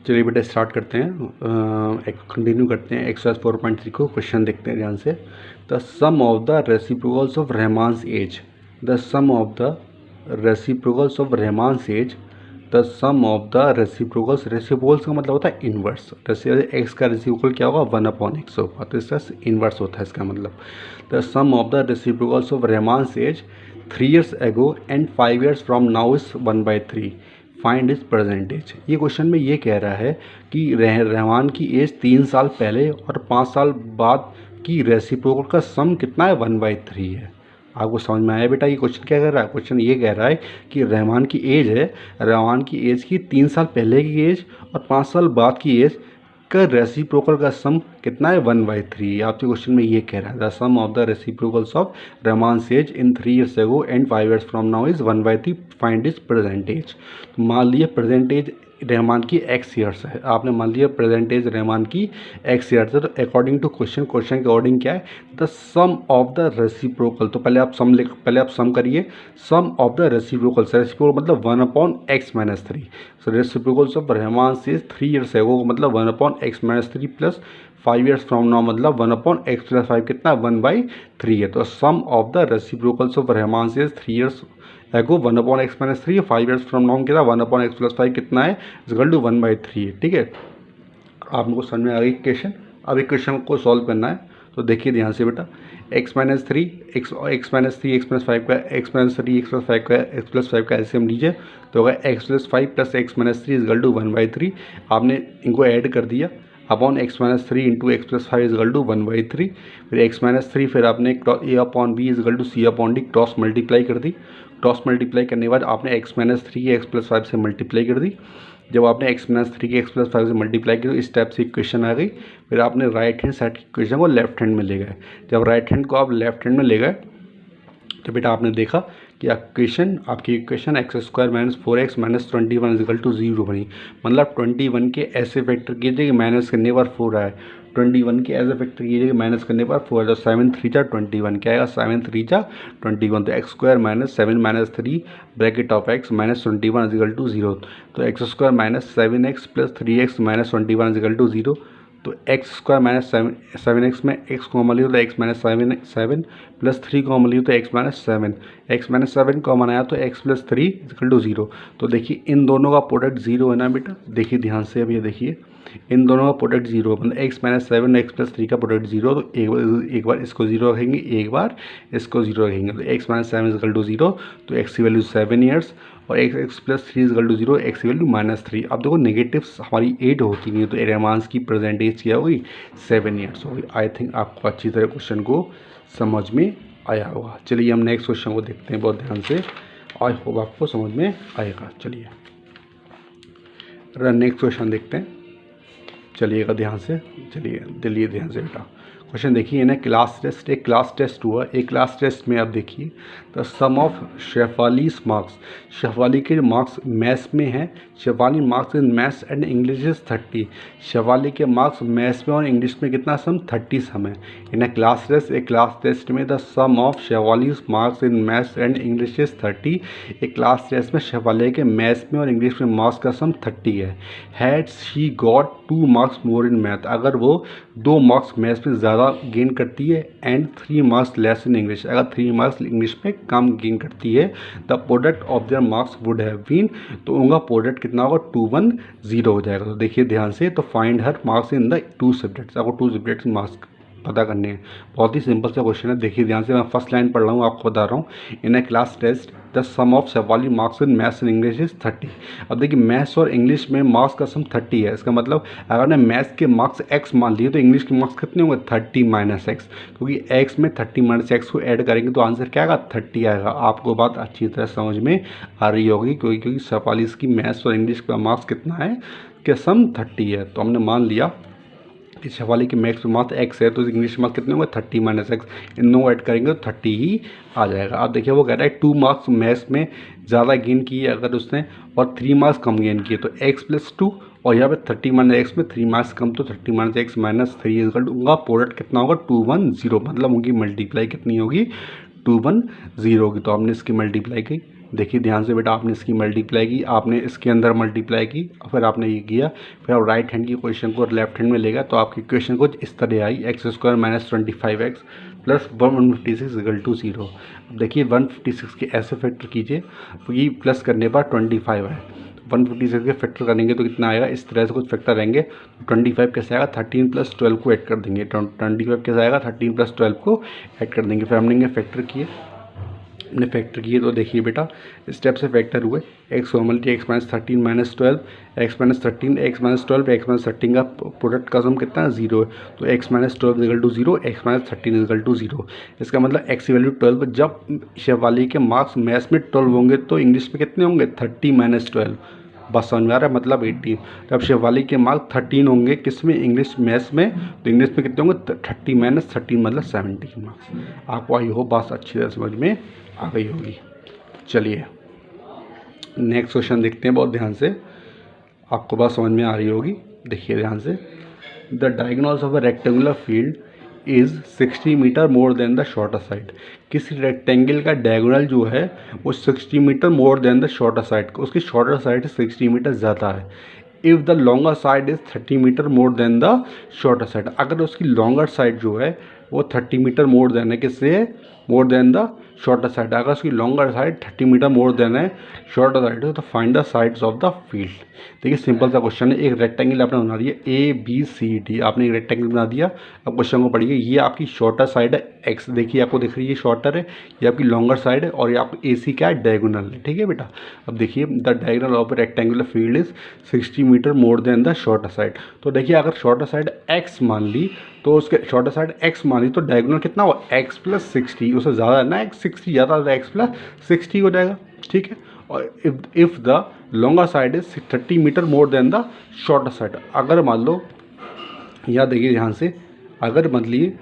चलिए बेटा स्टार्ट करते हैं, कंटिन्यू करते हैं एक्सरसाइज 4.3 को। क्वेश्चन देखते हैं ध्यान से। The sum of the reciprocals of Rahman's age, the sum of the reciprocals of Rahman's age, the sum of the reciprocals, reciprocals का मतलब होता है इन्वर्स। जैसे एक्स का रेसिप्रोकल क्या होगा, 1/x होगा, तो इसका इन्वर्स होता है इसका मतलब। The sum of the reciprocals of Rahman's age 3 years ago and 5 years from now is 1/3, find is percentage. ये क्वेश्चन में ये कह रहा है कि रहमान की एज 3 साल पहले और 5 साल बाद की रेसिप्रोकल का सम कितना है, 1/3 है। आपको समझ में आया बेटा? ये क्वेश्चन क्या कह रहा है? क्वेश्चन ये कह रहा है कि रहमान की एज है, रहमान की एज की 3 साल पहले की एज और 5 साल बाद की एज का रेसिप्रोकल का सम कितना है, 1/3। आपके क्वेश्चन में ये कह रहा है the sum of the reciprocals of Rahman's age in 3 years ago and 5 years from now is 1/3, find is percentage. तो मान लिया परसेंटेज रहमान की x ईयर्स है, आपने मान लिया परसेंटेज रहमान की x ईयर्स है, तो अकॉर्डिंग टू क्वेश्चन के अकॉर्डिंग क्या है, the sum of the reciprocal. तो पहले आप सम करिए। Sum of the reciprocals, reciprocal मतलब 1/x-3। So reciprocals of Rahman से 3 years एगो मतलब 1/x-3 plus 5 years from now मतलब 1/x+5 कितना, 1/3 है। तो sum of the reciprocals of Rahman से 3 years एगो 1/x-3, 5 years फ्रॉम नाउ कितना, 1/x+5 कितना है, इक्वल टू 1/3 है। ठीक है, आपको समझ में आ गई क्वेश्चन। अब एक क्वेश्चन को सॉल्व करना है, तो देखिए ध्यान से बेटा। x-3 x-3 x-5 का x-3 x+5 का x+5 का एलसीएम लीजिए, तो होगा x+5 plus x-3 equal to 1/3। आपने इनको ऐड कर दिया upon x-3 into x+5 equal to 1/3। फिर x-3 फिर आपने a/b equal to c/d cross multiply कर दी। क्रॉस मल्टीप्लाई करने के बाद आपने x-3 की x+5 से मल्टीप्लाई कर दी। जब आपने x-3 की x+5 से मल्टीप्लाई की तो इस टाइप से इक्वेशन आ गई। फिर आपने राइट हैंड साइड की इक्वेशन को लेफ्ट हैंड में ले गए। जब राइट हैंड को आप लेफ्ट हैंड में ले गए तो बेटा आपने देखा कि आपकी equation x² - 4x - 21 equal to 0 बनी। मतलब 21 के ऐसे फैक्टर कीजिए कि माइनस करने पर 4 आए, 21 के ऐसे फैक्टर कीजिए कि माइनस करने पर 4 है। तो 7 3 जा 21, क्या आएगा, 7 3 जा 21। तो x² - 7 - 3 bracket of x - 21 equal to 0। तो x² - 7x plus 3x - 21 equal to 0। तो x² - 7x में x कॉमन लिया तो x - 7 प्लस 3 कॉमन लिया तो x - 7 कॉमन आया तो x प्लस 3 इक्वल टू 0। तो देखिए इन दोनों का प्रोडक्ट 0 है ना बेटा, देखिए ध्यान से। अब ये देखिए इन दोनों का प्रोडक्ट 0 मतलब x - 7 x प्लस 3 का प्रोडक्ट 0। तो एक बार इसको 0 रखेंगे, एक बार इसको 0 रखेंगे। तो x - 7 इक्वल टू 0, तो x की वैल्यू 7 ईयर्स और x plus 3 equal to 0, x की वैल्यू -3। अब देखो नेगेटिव्स हमारी 8 होती नहीं है, तो रहमान्स की परसेंटेज क्या होगी, 7 ईयर्स होगी। आई थिंक आपको अच्छी तरह क्वेश्चन को समझ में आया होगा। चलिए हम नेक्स्ट क्वेश्चन को देखते हैं बहुत ध्यान से। आई होप आपको समझ में आएगा। चलिए नेक्स्ट क्वेश्चन देखते हैं, चलिएगा ध्यान से। चलिए ध्यान से बेटा क्वेश्चन देखिए ना। क्लास टेस्ट, एक क्लास टेस्ट हुआ। एक क्लास टेस्ट में आप देखिए the sum of Shefali's marks, Shefali के मार्क्स मैथ्स में हैं। Shefali marks in maths and English is 30। Shefali के मार्क्स मैथ्स में और इंग्लिश में कितना सम, 30 सम है। इन अ क्लास टेस्ट, एक क्लास टेस्ट में the sum of Shefali's marks in maths and English is 30। एक क्लास टेस्ट में शेफाली के मैथ्स में और इंग्लिश में मार्क्स का सम 30 है। Had she got 2 marks more in math, अगर वो 2 मार्क्स मैथ्स में ज़्यादा गेन करती है and 3 marks less in English, अगर 3 मार्क्स इंग्लिश में कम गेन करती है, the product of their marks would have been, तो उनका प्रोडक्ट कितना होगा, 210 हो जाएगा। तो देखिए ध्यान से, तो find her marks in the 2 subjects. आपको 2 सब्जेक्ट्स मार्क्स पता करने हैं। बहुत ही सिंपल सा क्वेश्चन है, देखिए ध्यान से। मैं फर्स्ट लाइन पढ़ रहा हूँ, आपको बता रहा हूँ। In a class test the sum of Shefali marks in maths and English is 30। अब देखिए मैथ्स और इंग्लिश में मार्क्स का सम 30 है। इसका मतलब अगर हमने मैथ्स के मार्क्स x मान लिए तो इंग्लिश के मार्क्स कितने होंगे, 30 - x, क्योंकि x में 30 - x को ऐड करेंगे तो आंसर क्या आएगा, 30 आएगा। आपको बात अच्छी तरह समझ में आ रही होगी, क्योंकि शेफाली की मैथ्स और इंग्लिश का मार्क्स कितना है, कि सम 30 है। तो हमने मान लिया कि शेफाली की मैथ्स में मार्क्स x है, तो इंग्लिश मार्क्स कितने होंगे, 30 - x। इन दोनों ऐड करेंगे तो 30 ही आ जाएगा। अब देखिए वो कह रहा है 2 मार्क्स मैथ्स में ज़्यादा गेन किए अगर उसने और 3 मार्क्स कम गेन किए, तो x प्लस 2 और यहाँ पे 30 - x में 3 मार्क्स कम, तो 30 - x - 3 इक्वल टू उनका प्रोडक्ट कितना होगा, 210। मतलब उनकी मल्टीप्लाई कितनी होगी, 210 होगी। तो हमने इसकी मल्टीप्लाई की, देखिए ध्यान से बेटा, आपने इसकी मल्टीप्लाई की, आपने इसके अंदर मल्टीप्लाई की, फिर आपने ये किया, फिर आप राइट हैंड की क्वेश्चन को लेफ्ट हैंड में लेगा तो आपकी क्वेश्चन कुछ इस तरह आई, x² minus 25x plus 156 equal to 0। अब देखिए 156 के ऐसे फैक्टर कीजिए तो ये प्लस करने पर 25 है, 156 के फैक्टर करेंगे तो कितना आएगा, इस तरह से कुछ फैक्टर रहेंगे। 25 कैसे आएगा, 13 प्लस 12 को ऐड कर देंगे, 25 कैसे आएगा, 13 प्लस 12 को ऐड कर देंगे। फिर हमने फैक्टर किए, हमने फैक्टर किए तो देखिए बेटा स्टेप से फैक्टर हुए, x commonly x minus 13 minus 12, x minus 13 x minus 12, x minus 13 का प्रोडक्ट का सम कितना है 0 है, तो x minus 12 equal to 0, x minus 13 equal to 0। इसका मतलब एक्स की वैल्यू 12, जब शिवाली के मार्क्स मैथ्स में 12 होंगे तो इंग्लिश में कितने होंगे, 30 माइनस 12। बस समझ में आ रहा है, मतलब 18। जब शिवाली के मार्क्स 13 होंगे किस में, इंग्लिश मैथ्स में, तो इंग्लिश में कितने होंगे, 30 माइनस 13 मतलब 17 मार्क्स। आपको आई हो बात अच्छी तरह समझ में आ गई होगी। चलिए नेक्स्ट क्वेश्चन देखते हैं, बहुत ध्यान से, आपको बात समझ में आ रही होगी। देखिए ध्यान से, the diagonals of a rectangular field is 60 metre more than the shorter side. किसी रेक्टेंगल का डायगोनल जो है वो 60 metre more than the shorter side, उसकी शॉर्टर साइड से 60 मीटर ज़्यादा है। If the longer side is 30 metre more than the shorter side, अगर उसकी लॉन्गर साइड जो है वो 30 मीटर मोर देन है, किससे, more than the shorter side. अगर उसकी longer side 30 metre more than है शॉर्टर साइड है तो find the sides of the field. देखिए सिंपल सा क्वेश्चन है, एक रेक्टेंगल आपने बना दिया ABCD, आपने एक रेक्टेंगल बना दिया। अब क्वेश्चन को पढ़िए, ये आपकी शॉर्टर साइड है x, देखिए आपको दिख रही है शॉर्टर है, ये आपकी लॉन्गर साइड है, और ये आपकी AC क्या है, डायगोनल है, ठीक है बेटा। अब देखिए the diagonal of rectangular field is 60 metre more than the shorter side. तो देखिए अगर शॉर्टर साइड x मान ली तो उसके शॉर्टर साइड x मान ली तो डायगोनल कितना हुआ, x प्लस 60, उससे ज़्यादा है ना, x 60 ज़्यादा है, x प्लस 60 हो जाएगा, ठीक है। और if the longer side is 30 metre more than the shorter side, अगर मान लो, यहाँ देखिए ध्यान से, अगर मान लीजिए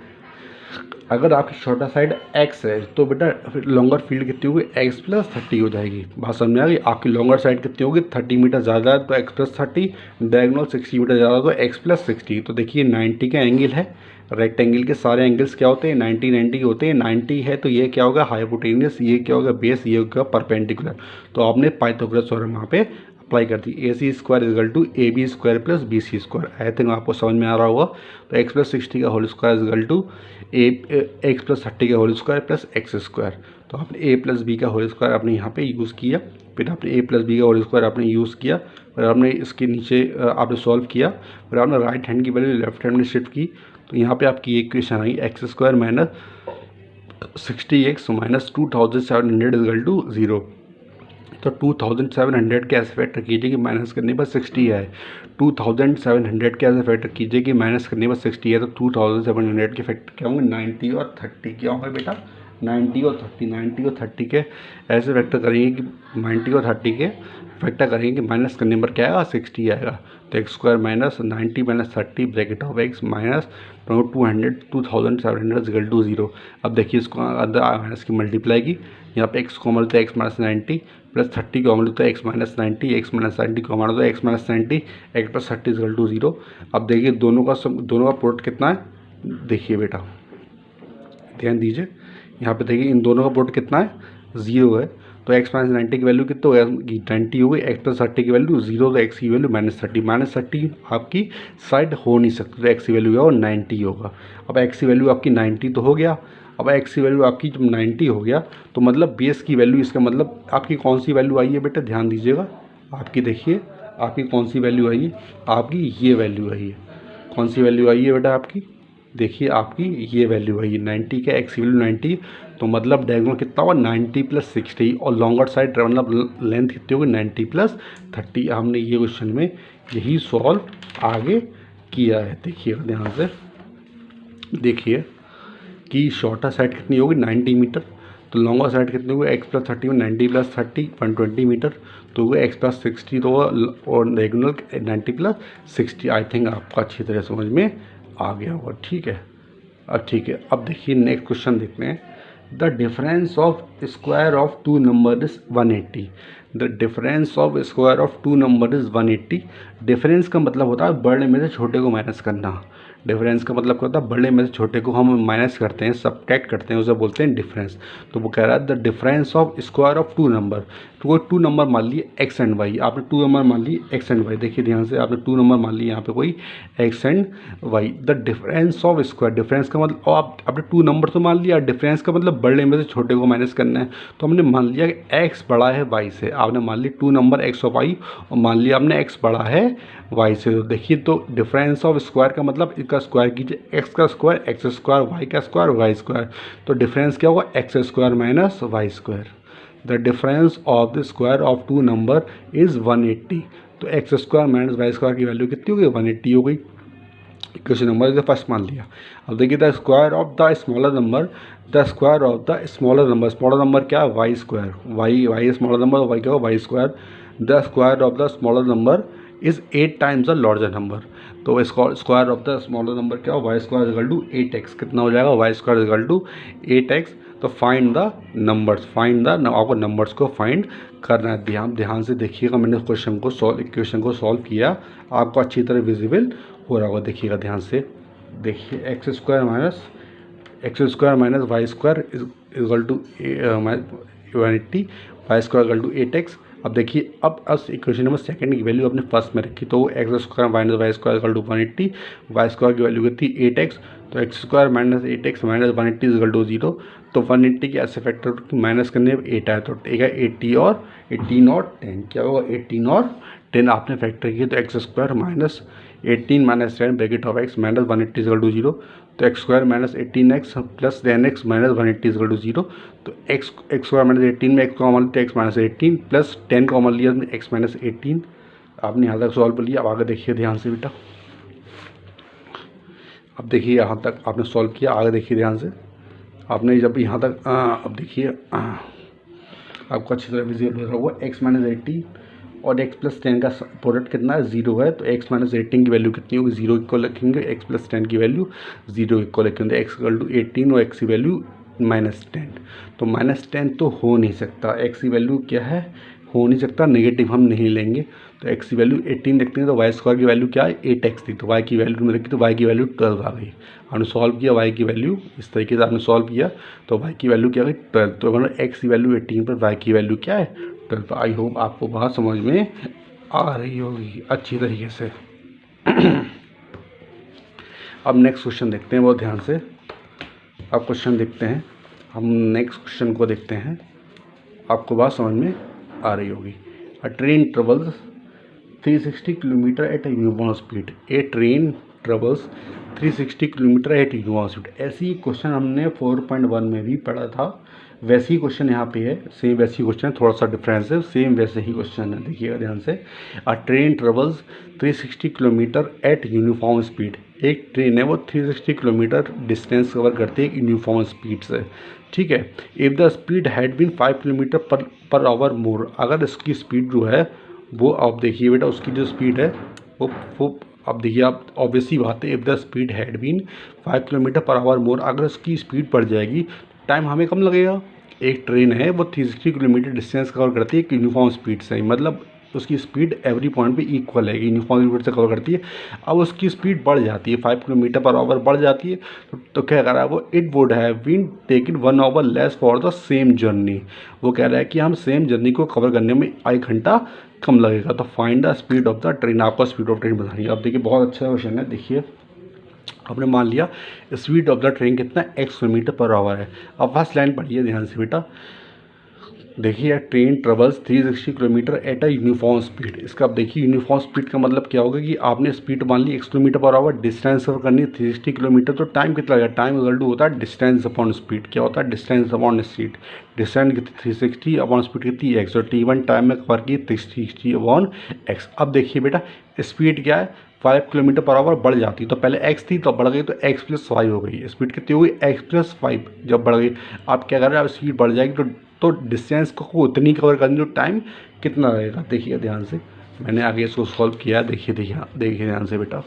अगर आपकी शॉर्टर साइड x है तो बेटा फिर लॉन्गर फील्ड कितनी होगी, x प्लस 30 हो जाएगी। बात समझ में आ गई। आपकी लॉन्गर साइड कितनी होगी, 30 मीटर ज़्यादा है तो x प्लस 30, डायगोनल 60 मीटर ज़्यादा तो x प्लस 60। तो देखिए 90 का एंगल है, रेक्टेंगल के सारे एंगल्स क्या होते हैं, 90 के होते हैं। 90 है तो ये क्या होगा, हाइपोटेनियस, ये क्या होगा, बेस, ये होगा परपेंडिकुलर। तो आपने पाइथागोरस थ्योरम वहाँ पे अप्लाई कर दी, AC² equal to AB² plus BC²। I think आपको समझ में आ रहा होगा। तो x प्लस 60 का whole square equal to x plus 30 का होल स्क्वायर प्लस x²। तो आपने a प्लस b का होल स्क्वायर आपने यहाँ पे यूज़ किया, फिर आपने a प्लस b का होल स्क्वायर आपने यूज़ किया, फिर आपने इसके नीचे आपने सॉल्व किया, फिर आपने राइट हैंड की वैल्यू लेफ्ट हैंड में शिफ्ट की। तो यहाँ पे आपकी इक्वेशन आई x² minus 60x minus 2700 equal to 0। तो 2700 के ऐसे फैक्टर कीजिए कि माइनस करने पर 60 है, 2700 के ऐसे फैक्टर कीजिए कि माइनस करने पर 60 है। तो 2700 के फैक्टर क्या होंगे, 90 और 30 क्या होंगे बेटा, 90 और 30 के ऐसे फैक्टर करेंगे कि 90 और 30 के फैक्टर करेंगे कि माइनस करने पर क्या आएगा, 60 आएगा। तो x² minus 90 minus 30 bracket of x minus 2700 equal to 0। अब देखिए इसको अंदर माइनस की मल्टीप्लाई की, यहाँ पे x कॉमन तो x माइनस 90 प्लस 30 कॉमन तो x minus 90, x minus 90 common तो x minus 90, x plus 30 equal to 0। अब देखिए दोनों का प्रोडक्ट कितना है, देखिए बेटा ध्यान दीजिए, यहाँ पे देखिए इन दोनों का प्रोडक्ट कितना है, 0 है। तो x माइनस 90 की वैल्यू कितना होगा, 90 हो गई, x प्लस 30 की वैल्यू 0, तो x की वैल्यू माइनस 30 आपकी साइड हो नहीं सकती, तो x की वैल्यू क्या होगा, 90 होगा। अब x की वैल्यू आपकी 90 तो हो गया, अब x की वैल्यू आपकी जब 90 हो गया तो मतलब बेस की वैल्यू, इसका मतलब आपकी कौन सी वैल्यू आई है बेटा, ध्यान दीजिएगा, आपकी देखिए आपकी कौन सी वैल्यू आई है, आपकी ये वैल्यू आई है। कौन सी वैल्यू आई है बेटा आपकी, देखिए आपकी ये वैल्यू आई है 90 का, x की वैल्यू 90, तो मतलब डायगोनल कितना हुआ, 90 प्लस 60, और लॉन्गर साइड मतलब लेंथ कितनी होगी, 90 प्लस 30। हमने ये क्वेश्चन में यही सॉल्व आगे किया है। देखिए ध्यान से, देखिए कि शॉर्टर साइड कितनी होगी, 90 मीटर, तो लॉन्गर साइड कितनी होगी, x प्लस 30 में 90 प्लस 30 120 मीटर, तो वो x प्लस 60 तो और डायगोनल 90 प्लस 60। आई थिंक आपको अच्छी तरह समझ में आ गया होगा, ठीक है। ठीक है, अब देखिए नेक्स्ट क्वेश्चन देखते हैं। The difference of square of two number is 180। The difference of square of two number is 180। Difference का मतलब होता है बड़े में से छोटे को माइनस करना। डिफरेंस का मतलब क्या होता है, बड़े में से छोटे को हम माइनस करते हैं, सबट्रैक्ट करते हैं, उसे बोलते हैं डिफरेंस। तो वो कह रहा है the difference of square of two number. तो कोई टू नंबर मान लिए एक्स एंड वाई, आपने टू नंबर मान लिए एक्स एंड वाई, देखिए ध्यान से, आपने टू नंबर मान लिए यहाँ पे कोई x and y. The difference of square, difference का मतलब आपने टू नंबर तो मान लिया, डिफरेंस का मतलब बड़े में से छोटे को माइनस करना है। तो हमने मान लिया कि एक्स बड़ा है वाई से, आपने मान लिया टू नंबर एक्स और वाई, और मान लिया आपने एक्स बड़ा है वाई से। तो देखिए, तो डिफरेंस ऑफ स्क्वायर का मतलब इसका स्क्वायर कीजिए, एक्स का स्क्वायर एक्स स्क्वायर, वाई का स्क्वायर वाई स्क्वायर। तो डिफरेंस क्या होगा, x square minus y square. The difference of the square of two number is 180। तो x square minus y square की वैल्यू कितनी हो गई, 180 हो गई। क्वेश्चन नंबर इज फर्स्ट मान लिया। अब देखिए the square of the smaller number, the square of the smaller number क्या है, y square, y smaller number, y क्या होगा y square. The square of the smaller number is 8 times the larger number. तो square of the smaller number क्या हो, Y square equal to 8x, कितना हो जाएगा, Y square equal to 8x। तो find the numbers, आपको numbers को find करना है। ध्यान से देखिएगा, मैंने क्वेश्चन को सॉल्व किया, आपको अच्छी तरह विजिबल हो रहा होगा, देखिएगा ध्यान से। देखिए x square minus y square equal to 180, y square equal to 8x। अब देखिए, अब इक्वेशन नंबर सेकंड की वैल्यू अपने फर्स्ट में रखी, तो x square minus y square equal to 180, y square की वैल्यू कितनी 8x। तो x square minus 8x minus 180 equal to 0। तो 180 के ऐसे फैक्टर माइनस करने में 8 आया, तो एक है 18 और 10, क्या होगा 18 और 10 आपने फैक्टर किए। तो x square minus 18 minus 10 bracket of x minus 180 equal to 0। तो x square minus 18x plus 10x minus 180 equal to 0। तो एक्स स्क्वायर माइनस 18 में एक्स को कॉमन लिया, एक्स माइनस 18 प्लस 10 कॉमन लिया, एक्स माइनस 18। आपने यहाँ तक सॉल्व कर लिया। अब आगे देखिए ध्यान से बेटा, अब देखिए यहाँ तक आपने सॉल्व किया, आगे देखिए ध्यान से। आपने जब यहाँ तक अब देखिए आपको अच्छी तरह विजिबल हो रहा होगा, एक्स माइनस 18 और एक्स प्लस 10 का प्रोडक्ट कितना है, 0 है। तो एक्स माइनस 18 की वैल्यू कितनी होगी, 0 इक्वल रखेंगे, एक्स प्लस 10 की वैल्यू 0 इक्वल रखेंगे, एक्स इक्वल टू 18 और एक्स की वैल्यू माइनस 10। तो माइनस 10 तो हो नहीं सकता, एक्स की वैल्यू क्या है, हो नहीं सकता, नेगेटिव हम नहीं लेंगे। तो एक्स की वैल्यू 18 रखते हैं, तो वाई स्क्वायर की वैल्यू क्या है 8x थी, तो वाई की वैल्यू में रखी, तो वाई की वैल्यू 12 आ गई। हमने सॉल्व किया वाई की वैल्यू, इस तरीके से आपने सॉल्व किया, तो वाई की वैल्यू क्या गई 12। तो मतलब एक्स की वैल्यू 18 पर वाई की वैल्यू क्या है 12। तो आई होप आपको बात समझ में आ रही होगी अच्छी तरीके से। अब नेक्स्ट क्वेश्चन देखते हैं बहुत ध्यान से। अब क्वेश्चन देखते हैं, हम नेक्स्ट क्वेश्चन को देखते हैं, आपको बात समझ में आ रही होगी। अ train travels 360 kilometre eight uniform speed, ए train travels 360 kilometre eight uniform speed. ऐसी ही क्वेश्चन हमने 4.1 में भी पढ़ा था, वैसे ही क्वेश्चन यहाँ पे है, सेम वैसी क्वेश्चन है, थोड़ा सा डिफरेंस है, सेम वैसे ही क्वेश्चन है, देखिएगा ध्यान से। अ train travels 360 kilometre eight uniform speed, एक ट्रेन है वो 360 किलोमीटर डिस्टेंस कवर करती है यूनिफॉर्म स्पीड से, ठीक है। If the speed had been 5 kilometre per hour more, अगर इसकी स्पीड जो है वो, आप देखिए बेटा उसकी जो स्पीड है वो अब देखिए, आप ऑब्वियसली बात है, if the speed had been 5 kilometre per hour more, अगर इसकी स्पीड बढ़ जाएगी टाइम हमें कम लगेगा। एक ट्रेन है वो 360 किलोमीटर डिस्टेंस कवर करती है यूनिफॉर्म स्पीड से, मतलब उसकी स्पीड एवरी पॉइंट पे इक्वल है, यूनिफॉर्म स्पीड से कवर करती है। अब उसकी स्पीड बढ़ जाती है, 5 किलोमीटर पर आवर बढ़ जाती है, तो क्या कह रहा है वो, it would have been taken 1 hour less for the same journey. वो कह रहा है कि हम सेम जर्नी को कवर करने में 1 घंटा कम लगेगा। तो find the speed of the train, आपको स्पीड ऑफ ट्रेन बतानी है। अब देखिए बहुत अच्छा क्वेश्चन है, देखिए आपने मान लिया स्पीड ऑफ द ट्रेन कितना x किलोमीटर पर आवर है। अब फर्स्ट लाइन पढ़िए ध्यान से बेटा, देखिए train travels 360 kilometre at a uniform speed. इसका अब देखिए यूनिफॉर्म स्पीड का मतलब क्या होगा कि आपने स्पीड मान ली x kilometre per our, distance cover करनी है 360 किलोमीटर, तो टाइम कितना लगेगा, टाइम इक्वल टू होता है डिस्टेंस अपॉन स्पीड। क्या होता है डिस्टेंस अपॉन स्पीड, डिस्टेंस कितनी 360 अपॉन स्पीड कितनी x, और t1 टाइम में कवर की 360 अपॉन x। अब देखिए बेटा स्पीड क्या है 5 किलोमीटर पर आवर बढ़ जाती है, तो पहले x थी तो बढ़ गई, तो x प्लस 5 हो गई, स्पीड कितनी हो गई x प्लस 5 जब बढ़ गई। आप क्या कर रहे हैं, अब स्पीड बढ़ जाएगी तो डिस्टेंस को उतनी कवर करनी, तो टाइम कितना लगेगा। देखिए ध्यान से, मैंने आगे इसको सॉल्व किया, देखिए ध्यान से बेटा,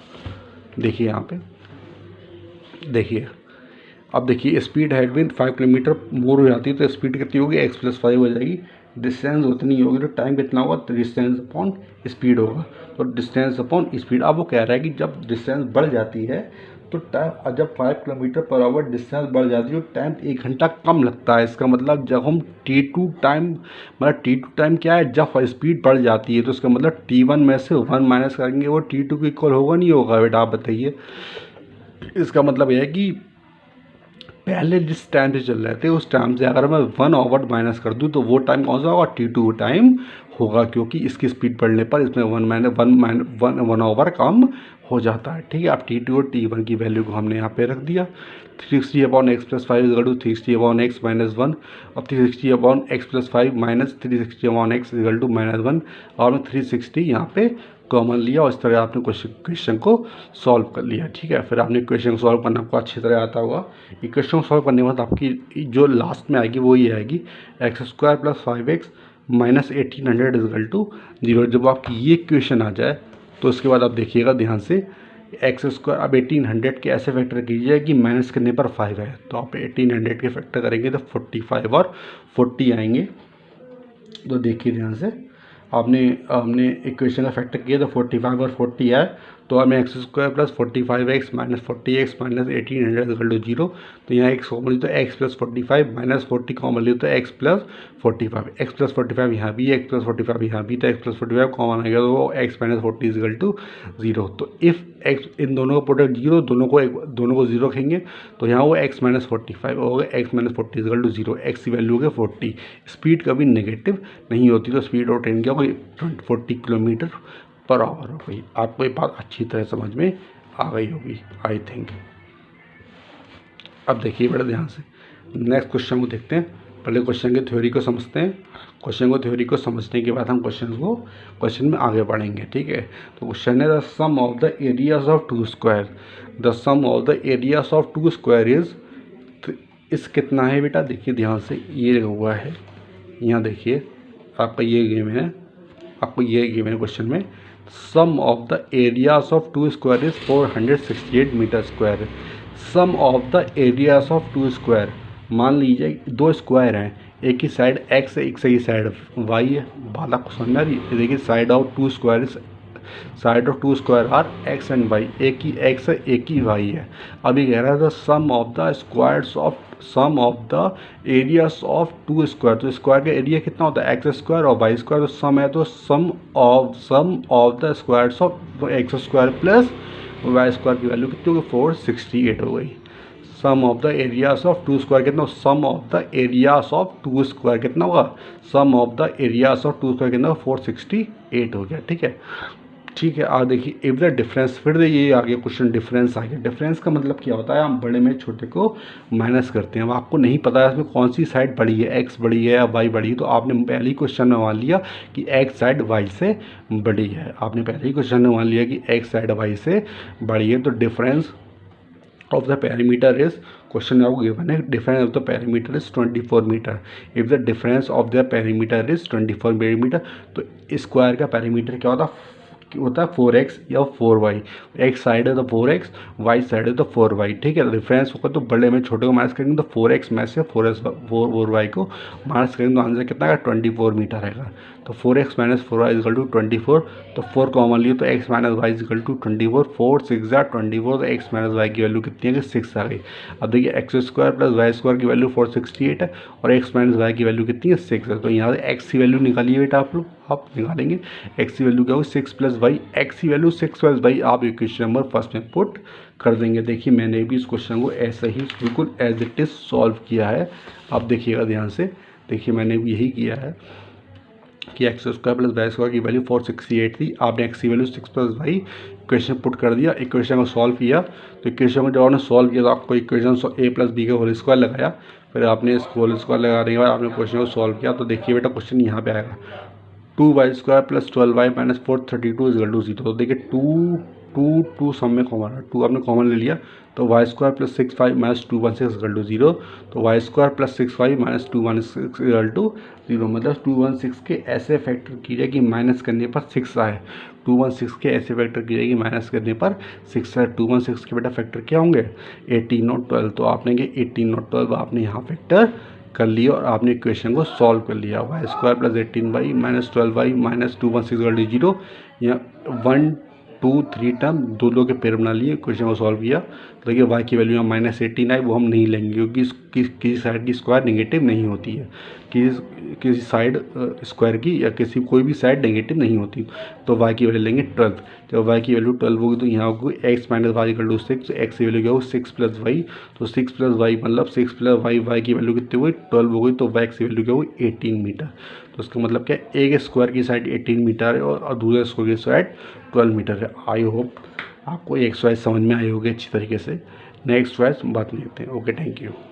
देखिए यहाँ पे देखिए। अब देखिए स्पीड हैड बीन 5 किलोमीटर मोर हो जाती है, तो स्पीड कितनी होगी x प्लस 5 हो जाएगी, डिस्टेंस उतनी होगी, तो टाइम कितना होगा, तो डिस्टेंस अपॉन स्पीड होगा, तो डिस्टेंस अपॉन स्पीड। अब वो कह रहा है कि जब डिस्टेंस बढ़ जाती है तो टाइम जब 5 किलोमीटर पर आवर डिस्टेंस बढ़ जाती है तो टाइम 1 घंटा कम लगता है। इसका मतलब जब हम T2 टाइम, मतलब T2 टाइम क्या है, जब स्पीड बढ़ जाती है तो इसका मतलब T1 में से 1 माइनस करेंगे, वो T2 के इक्वल होगा नहीं होगा बेटा, आप बताइए। इसका मतलब यह है कि पहले जिस टाइम से चल रहे थे उस टाइम से अगर मैं 1 आवर माइनस कर दूं तो वो टाइम कौन सा होगा, T2 टाइम होगा, क्योंकि इसकी स्पीड बढ़ने पर इसमें 1 आवर कम हो जाता है। ठीक है, अब T2 और T1 की वैल्यू को हमने यहाँ पे रख दिया। 360/x+5 इक्वल टू 360/x-1, और 360/x+5 minus 360/x equal to -1, और मैं 360 यहाँ पे कॉमन लिया और इस तरह आपने क्वेश्चन को सॉल्व कर लिया। ठीक है, फिर आपने क्वेश्चन को सॉल्व करना आपको अच्छी तरह आता होगा। इक्वेशन को सॉल्व करने के बाद आपकी जो लास्ट में आएगी वो ये आएगी x² + 5x - 1800 इक्वल टू 0। जब आपकी ये इक्वेशन आ जाए तो उसके बाद आप देखिएगा ध्यान से, x², अब 1800 के ऐसे फैक्टर कीजिए कि माइनस करने पर 5 है, तो आप 1800 के फैक्टर करेंगे तो 45 और 40 आएंगे। तो देखिए ध्यान से, हमने इक्वेशन का फैक्टर किया तो 45 और 40 आए, तो हमें x² + 45x - 40x - 1800 equal to 0। तो यहाँ x कॉमन ली तो x + 45 - 40 कॉमन ली तो x + 45, x + 45 यहाँ भी, x + 45 यहाँ भी, तो x + 45 कॉमन आ गया तो x - 40 इक्वल टू 0। तो इफ़ x, इन दोनों का प्रोडक्ट 0, दोनों को 0 रखेंगे तो यहाँ वो x - 45 होगा, x - 40 इक्वल टू 0, x की वैल्यू हो गया 40। स्पीड कभी नेगेटिव नहीं होती, तो स्पीड ऑफ ट्रेन क्या होगी, 40 किलोमीटर पर आवर हो गई। आपको ये बात अच्छी तरह समझ में आ गई होगी आई थिंक। अब देखिए बड़े ध्यान से नेक्स्ट क्वेश्चन को देखते हैं। पहले क्वेश्चन की थ्योरी को समझते हैं। क्वेश्चन को थ्योरी को समझने के बाद हम क्वेश्चन में आगे बढ़ेंगे। ठीक है, तो क्वेश्चन है the sum of the areas of two square, the sum of the areas of two square is कितना है बेटा, देखिए ध्यान से, ये हुआ है यहाँ, देखिए आपका ये गेम है, आपको ये गेम है क्वेश्चन में, sum of the areas of two square is 468 metre square. Sum of the areas of two square, मान लीजिए दो स्क्वायर हैं, एक ही साइड x है, एक सही साइड y है। बात को समझ आ रही है, देखिए side of two square are x and y, एक ही x है एक ही y है। अभी कह रहा था sum of the squares of, sum of the areas of two square, तो स्क्वायर का एरिया कितना होता है, x² और y², तो सम है तो sum of the squares of x² plus y² की वैल्यू कितनी होगी, 468 हो गई। Sum of the areas of two square कितना, sum of the areas of two square कितना होगा, sum of the areas of two square कितना होगा, 468 हो गया। ठीक है, ठीक है। आप देखिए इफ द डिफरेंस, फिर ये आ गया क्वेश्चन, डिफरेंस आ गया। डिफरेंस का मतलब क्या होता है, हम बड़े में छोटे को माइनस करते हैं। अब आपको नहीं पता है इसमें कौन सी साइड बड़ी है, एक्स बड़ी है या वाई बड़ी है, तो आपने पहले ही क्वेश्चन में मान लिया कि एक्स साइड वाई से बड़ी है। आपने पहले ही क्वेश्चन में मान लिया कि एक्स साइड वाई से बड़ी है, तो difference of the parameter is, question आपको गिवन है, difference of the parameter is 24 metre. If the difference of the parameter is 24 metre, तो स्क्वायर का पैरामीटर क्या होता है 4x या 4y। x साइड है तो 4x, y साइड है तो 4y। ठीक है, डिफरेंस होगा तो बड़े में छोटे को माइनस करेंगे तो 4x में से 4y को माइनस करेंगे तो आंसर कितना आएगा, 24 मीटर आएगा। तो 4x - 4y इक्वल टू 24, तो 4 कॉमन लिए तो x - y इक्वल टू 24, 4 6 24, तो x - y की वैल्यू कितनी है, 6 आ गई। अब देखिए x² + y² की वैल्यू 468 है और x - y की वैल्यू कितनी है, 6 है। तो यहाँ से x की वैल्यू निकालिए बेटा, आप निकालेंगे x की वैल्यू क्या होगी, 6 + y, x की वैल्यू 6 + y आप इक्वेशन नंबर फर्स्ट में पुट कर देंगे। देखिए मैंने भी इस क्वेश्चन को ऐसा ही बिल्कुल एज इट इज़ सॉल्व किया है। आप देखिएगा ध्यान से, देखिए मैंने भी यही किया है कि x² + y² की वैल्यू 468 थी, आपने x की वैल्यू 6 + y इक्वेशन पुट कर दिया, इक्वेशन को सॉल्व किया। तो इक्वेशन में जब आपने सॉल्व किया तो आपको इक्वेशन a + b का होल स्क्वायर लगाया, फिर आपने इस होल स्क्वायर लगाने के बाद आपने क्वेश्चन को सॉल्व किया। तो देखिए बेटा क्वेश्चन यहाँ पे आएगा 2y² + 12y - 432 इक्वल टू 0। तो देखिए 2 सम में कॉमन है, 2 आपने कॉमन ले लिया, तो y² + 6y - 216 इक्वल टू 0। तो y² + 6y - 216 इक्वल टू 0, मतलब 216 के ऐसे फैक्टर कीजिए कि माइनस करने पर 6 आए। 216 के ऐसे फैक्टर कीजिए कि माइनस करने पर 6 आए। 216 के बेटा फैक्टर क्या होंगे, 18 और 12। तो आपने कि 18 और 12 आपने यहाँ फैक्टर कर लिया और आपने इक्वेशन को सॉल्व कर लिया। y² + 18y - 12y - 216 equal to 0, या 1 2 3 टर्म दो दो के पेयर बना लिए, क्वेश्चन को सॉल्व किया। तो देखिए y की वैल्यू यहाँ -18 आई, वो हम नहीं लेंगे क्योंकि किसी साइड की स्क्वायर नेगेटिव नहीं होती है, किसी साइड स्क्वायर की या किसी कोई भी साइड नेगेटिव नहीं होती। तो y की वैल्यू लेंगे 12। जब y की वैल्यू 12 होगी तो यहाँ होगी x - y = 6, x की वैल्यू क्या होगी 6 + y, तो 6 + y मतलब 6 + y, y की वैल्यू कितनी हुई 12 हो गई, तो x की वैल्यू क्या हुई 18 मीटर। तो इसका मतलब क्या है, एक स्क्वायर की साइड 18 मीटर है और दूसरे स्क्वायर की साइड 12 मीटर है। आई होप आपको एक्सरसाइज समझ में आई होगी अच्छी तरीके से। नेक्स्ट एक्सरसाइज बात लेते हैं। Okay, thank you.